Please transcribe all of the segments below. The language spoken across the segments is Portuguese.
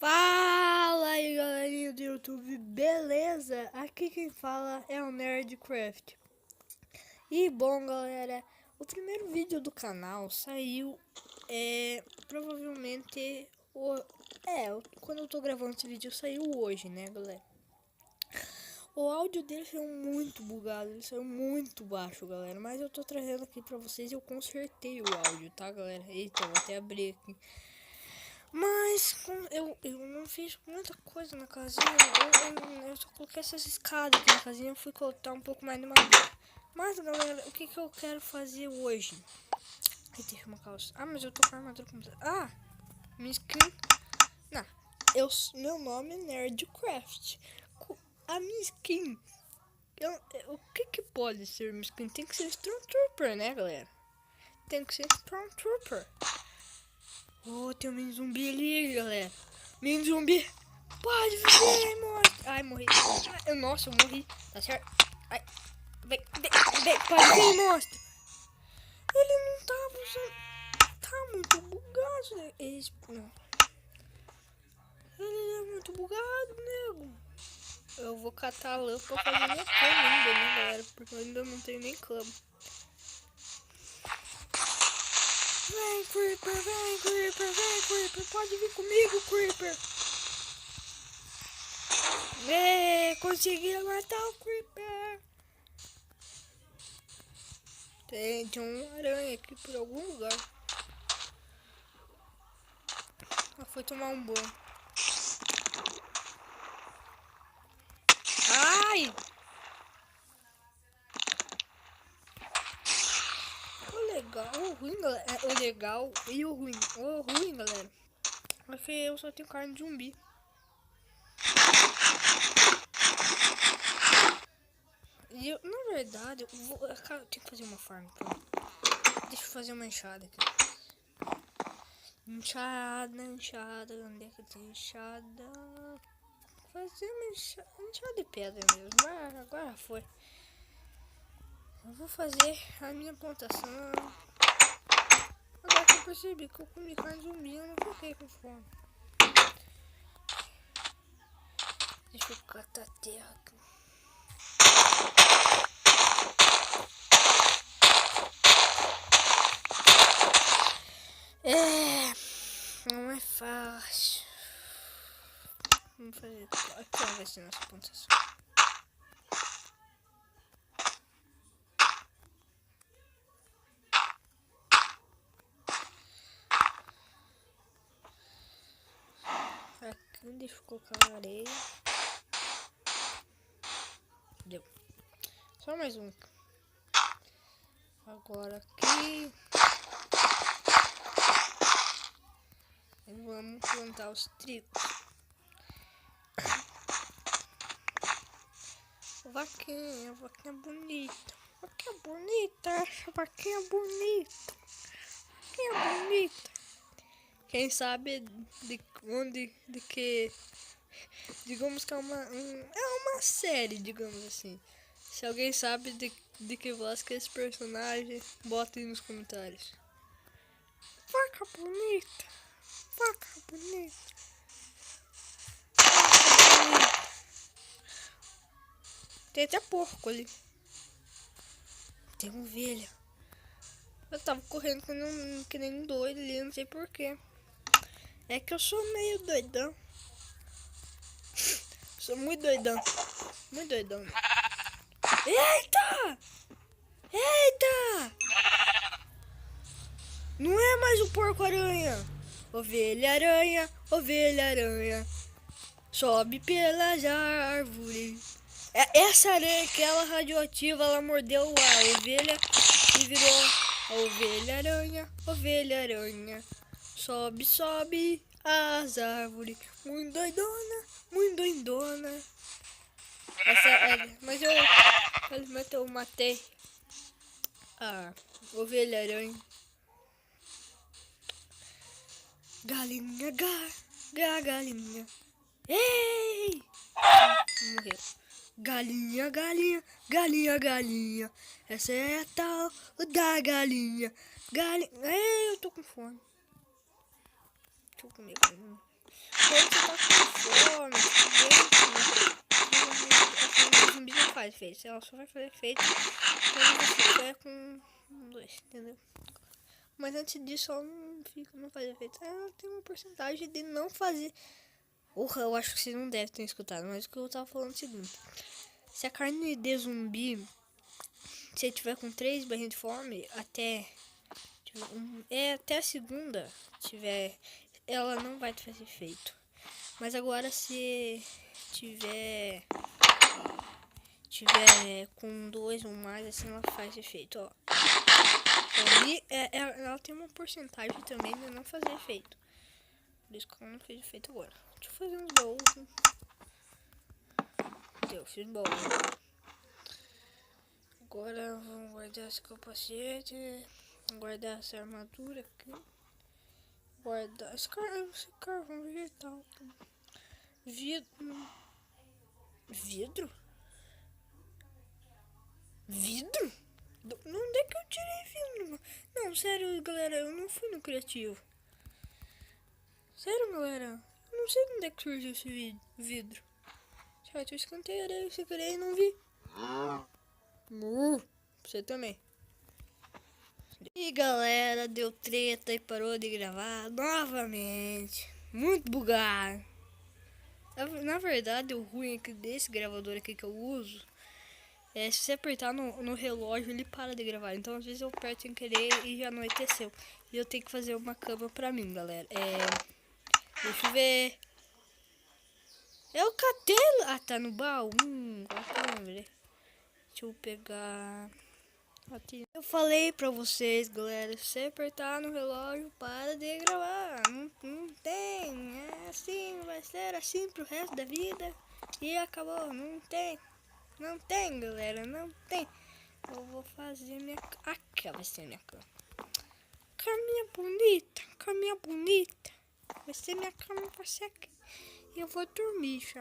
Fala aí, galerinha do YouTube, beleza? Aqui quem fala é o Nerdcraft. E bom, galera, o primeiro vídeo do canal saiu provavelmente quando eu tô gravando esse vídeo saiu hoje, né, galera? O áudio dele saiu muito bugado, ele saiu muito baixo, galera. Mas eu tô trazendo aqui pra vocês e eu consertei o áudio, tá, galera? Eita, vou até abrir aqui. Mas eu não fiz muita coisa na casinha. Eu só coloquei essas escadas aqui na casinha. Eu fui colocar um pouco mais de madeira. Mas, galera, o que eu quero fazer hoje? Ai, deixa uma calça. Ah, mas eu tô com a armadura completa. Ah, minha skin. Não, meu nome é Nerdcraft. A minha skin. O que pode ser minha skin? Tem que ser Stormtrooper, né, galera? Tem que ser Stormtrooper. Oh, tem um mini zumbi ali, galera. Mini zumbi. Pode vir, monstro. Ai, morri. Ai, nossa, eu morri. Tá certo? Ai, vem. Pode vir, monstro. Ele não tava usando. Tá muito bugado, né? Ele é muito bugado, nego. Eu vou catar a lã pra fazer minha cama ainda, né, galera? Porque eu ainda não tenho nem cama. Vem, Creeper, vem, Creeper. Pode vir comigo, Creeper. Consegui matar o Creeper. Tem uma aranha aqui por algum lugar. Ela foi tomar um banho. Ai! O legal, o ruim, galera. O legal e o ruim. O ruim, galera, é que eu só tenho carne de zumbi. E eu, na verdade, eu tenho que fazer uma farm. Deixa eu fazer uma enxada aqui. Enxada. Onde é que tem enxada? Fazer uma enxada de pedra mesmo. Mas agora foi. Eu vou fazer a minha plantação. Agora que eu percebi que eu comi carne de zumbi, eu não fiquei com fome. Deixa eu catar terra aqui. Não é fácil. Vamos fazer aqui, vai ser nossa plantação. Aqui, deixa eu colocar areia. Deu. Só mais um. Agora aqui. Vamos plantar os trigos. Vaquinha bonita. Vaquinha bonita. Quem sabe de onde, de que... Digamos que é uma série, digamos assim. Se alguém sabe de que voz que é esse personagem, bota aí nos comentários. Vaca bonita. Tem até porco ali. Tem ovelha. Eu tava correndo que nem um doido ali, não sei porquê. É que eu sou meio doidão. Sou muito doidão. Eita! Não é mais o porco-aranha. Ovelha aranha. Sobe pelas árvores. Essa aranha, aquela radioativa, ela mordeu a ovelha e virou a ovelha aranha. Sobe as árvores. Muito doidona. Essa é, mas eu matei a ovelha aranha. Galinha. Ei! Morreu. Galinha. Essa é a tal da galinha. Ei, eu tô com fome. Deixa eu comer galinha. Quando você tá com fome, o zumbi não faz efeito. Ela só vai fazer efeito quando você estiver com 2, entendeu? Mas antes disso ela não faz efeito. Ela tem uma porcentagem de não fazer. Eu acho que você não deve ter escutado, mas o que eu tava falando é o seguinte. Se a carne de zumbi, se você tiver com 3 barrinhas de fome, até a segunda tiver, ela não vai fazer efeito. Mas agora se tiver com 2 ou mais, assim ela faz efeito, ó. E ela tem uma porcentagem também de não fazer efeito. Por isso que ela não fez efeito agora. Deixa eu fazer uns baús. Deu, fiz baú. Agora vamos guardar esse capacete. Guardar essa armadura aqui. Guardar esse carvão vegetal. Vidro? Vidro? Onde é que eu tirei vidro? Não, sério, galera, eu não fui no criativo. Sério, galera, eu não sei onde é que surgiu esse vidro. Certo, eu escantei a areia sem querer e não vi. Você também. E galera, deu treta e parou de gravar novamente. Muito bugado. Na verdade, o ruim aqui desse gravador aqui que eu uso é se você apertar no relógio ele para de gravar. Então às vezes eu aperto sem querer e já anoiteceu. E eu tenho que fazer uma cama pra mim, galera. Deixa eu ver. É o catelo. Ah, tá no baú. Deixa eu pegar. Eu falei pra vocês, galera, se você apertar no relógio, para de gravar. Não tem. É assim, vai ser assim pro resto da vida. E acabou. Não tem, galera. Não tem. Eu vou fazer minha... Aqui vai ser minha cama. Caminha bonita. Vai ser minha cama pra ser aqui. E eu vou dormir já.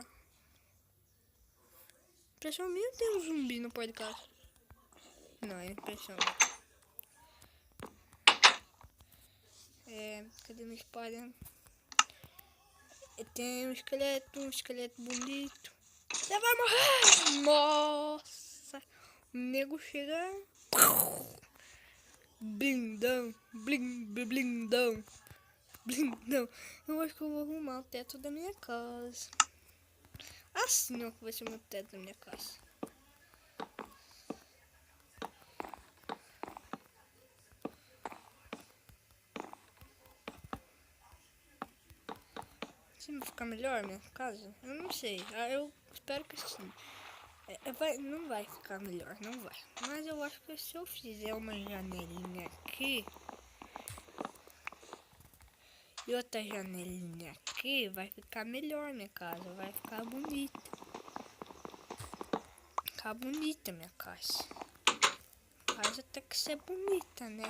Impressão minha, tem um zumbi no pó de casa. Não, é impressão. Cadê meu espalhando? Tem um esqueleto bonito. Você vai morrer! Nossa! O nego chega. Blindão. Blindão. Eu acho que eu vou arrumar o teto da minha casa. Assim, ó, que vai ser o meu teto da minha casa. Assim vai ficar melhor minha casa? Eu não sei. Eu espero que sim. Não vai ficar melhor, não vai. Mas eu acho que se eu fizer uma janelinha aqui e outra janelinha aqui, vai ficar melhor minha casa. Vai ficar bonita. Ficar bonita minha casa. A casa tem que ser bonita, né?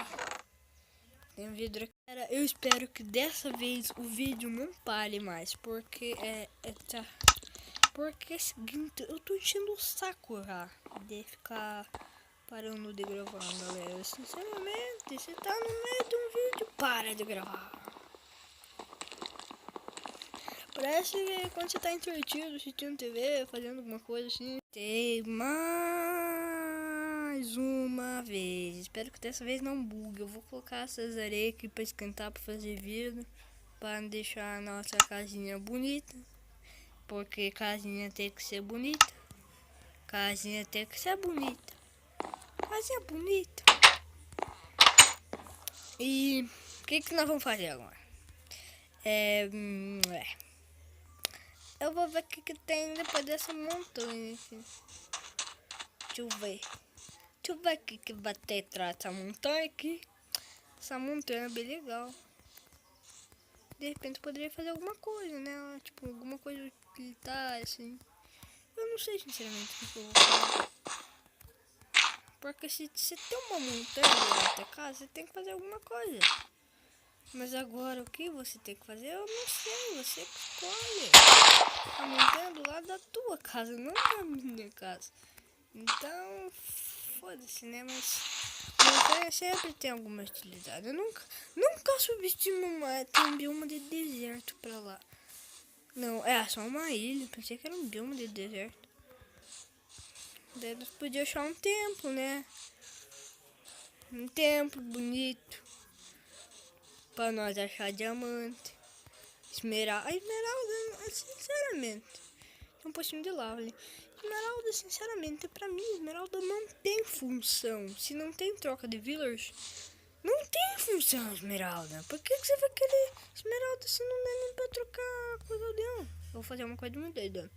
Tem um vidro aqui. Eu espero que dessa vez o vídeo não pare mais. Porque Porque é o seguinte, eu tô enchendo o saco já de ficar parando de gravar, galera. Sinceramente, você tá no meio de um vídeo, para de gravar. Parece que quando você tá entretido, assistindo TV, fazendo alguma coisa assim. Tem mais uma vez. Espero que dessa vez não bugue. Eu vou colocar essas areias aqui pra esquentar, pra fazer vidro. Pra deixar a nossa casinha bonita. Porque casinha tem que ser bonita. Casinha bonita. E o que nós vamos fazer agora? Eu vou ver o que tem depois dessa montanha. Deixa eu ver o que vai ter atrás dessa montanha aqui. Essa montanha é bem legal. De repente eu poderia fazer alguma coisa, né? Tipo, alguma coisa utilitária, assim. Eu não sei, sinceramente, o que eu vou fazer. Porque se você tem uma montanha na sua casa, você tem que fazer alguma coisa. Mas agora, o que você tem que fazer, eu não sei. Você que escolhe. A montanha do lado da tua casa, não da minha casa. Então, foda-se, né? Mas montanha sempre tem alguma utilidade. Eu nunca subestimo tem um bioma de deserto pra lá. Não, é só uma ilha. Pensei que era um bioma de deserto. Daí nós podíamos achar um templo, né? Um templo bonito. Pra nós achar diamante. Esmeralda. A esmeralda, sinceramente. Tem um postinho de lava ali. Esmeralda, sinceramente, pra mim, esmeralda não tem função. Se não tem troca de villagers, não tem função esmeralda. Por que você vai querer esmeralda se não dá nem pra trocar coisa de leão? Eu vou fazer uma coisa muito doida.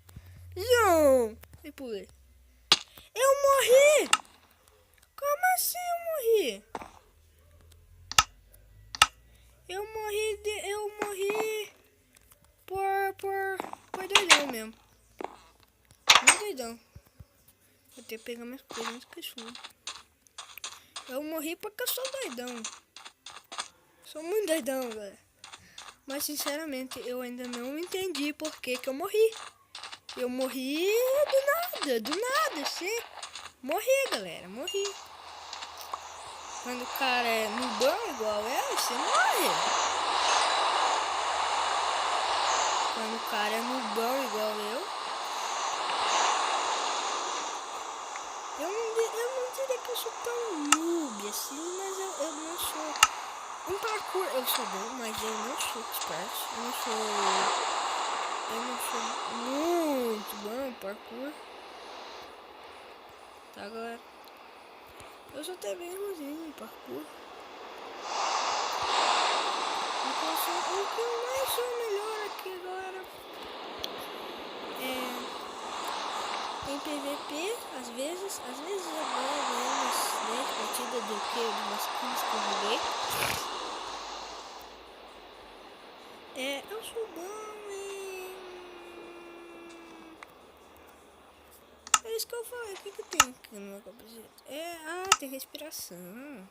Não! E pulei. Eu morri! Como assim eu morri? Eu morri por doidão mesmo. Muito doidão. Vou ter que pegar minhas coisas antes que eu suba. Eu morri porque eu sou doidão. Sou muito doidão, galera. Mas sinceramente, eu ainda não entendi por que eu morri. Eu morri do nada, assim. Morri, galera, morri. Quando o cara é nubão igual eu, você morre. Quando o cara é nubão igual eu não diria que eu sou tão noob assim, mas eu não sou. Em parkour eu sou bom, mas eu não sou expert. Eu não sou muito bom em parkour. Tá, galera? Eu sou até bem ruimzinho em parkour. O que eu mais sou melhor aqui, galera, em PVP, às vezes eu ganho umas 10 partidas do que umas 15 que eu joguei. Eu sou bom em... É isso que eu falei. O que tem aqui no meu capacete? Tem respiração.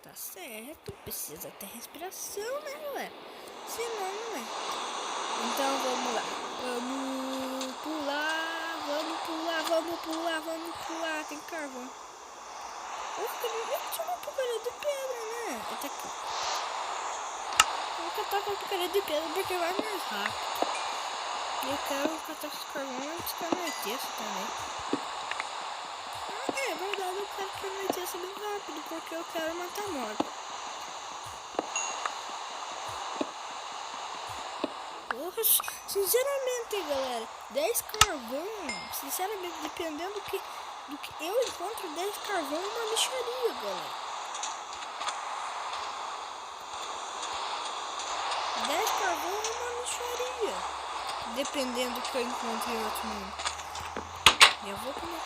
Tá certo, precisa ter respiração, né, galera? Senão não é. Então vamos lá. Vamos pular. Tem carvão. Tinha uma porcaria de pedra, né? Até aqui. Vou catar com a porcaria de pedra porque vai mais rápido. Eu quero catar esse carvão antes que anoiteça também. É verdade, eu quero que anoiteça bem rápido porque eu quero matar mob. Sinceramente, galera, 10 carvão, sinceramente, dependendo do que eu encontro, 10 carvão é uma mixaria, galera. 10 carvão é uma mixaria, dependendo do que eu encontro em outro mundo. Eu vou comer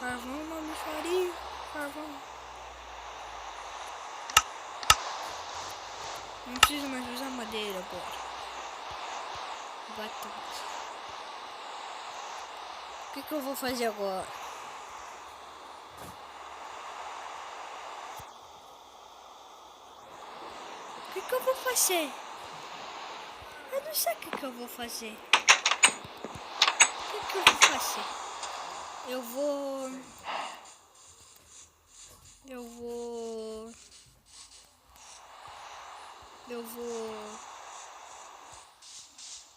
carvão é uma mixaria, carvão. Não preciso mais usar madeira agora. O que eu vou fazer agora? O que eu vou fazer? Eu não sei o que eu vou fazer. O que eu vou fazer? Eu vou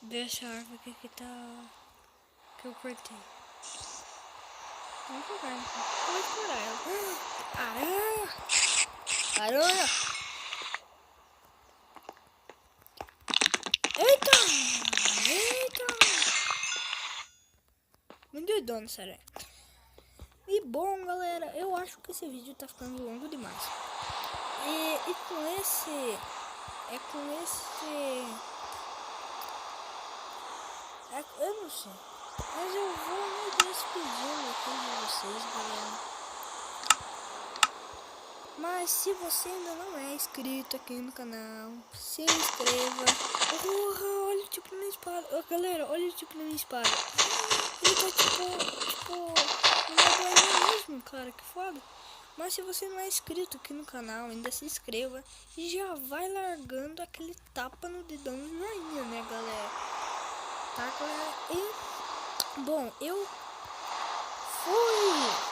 ver essa árvore aqui que tá... que eu cortei. Vamos pegar, eu vou explorar ela. Aranha! Eita! Muito doidona essa aranha. E bom, galera, eu acho que esse vídeo tá ficando longo demais. E com esse... eu não sei. Mas eu vou me despedindo aqui de vocês, galera. Mas se você ainda não é inscrito aqui no canal, se inscreva. Olha o tipo da minha espada. Galera, olha o tipo da minha espada. Ele tá tipo uma bolinha mesmo, cara, que foda. Mas se você não é inscrito aqui no canal, ainda se inscreva e já vai largando aquele tapa no dedão do joinha, né, galera? Tá, galera? E, bom, eu fui!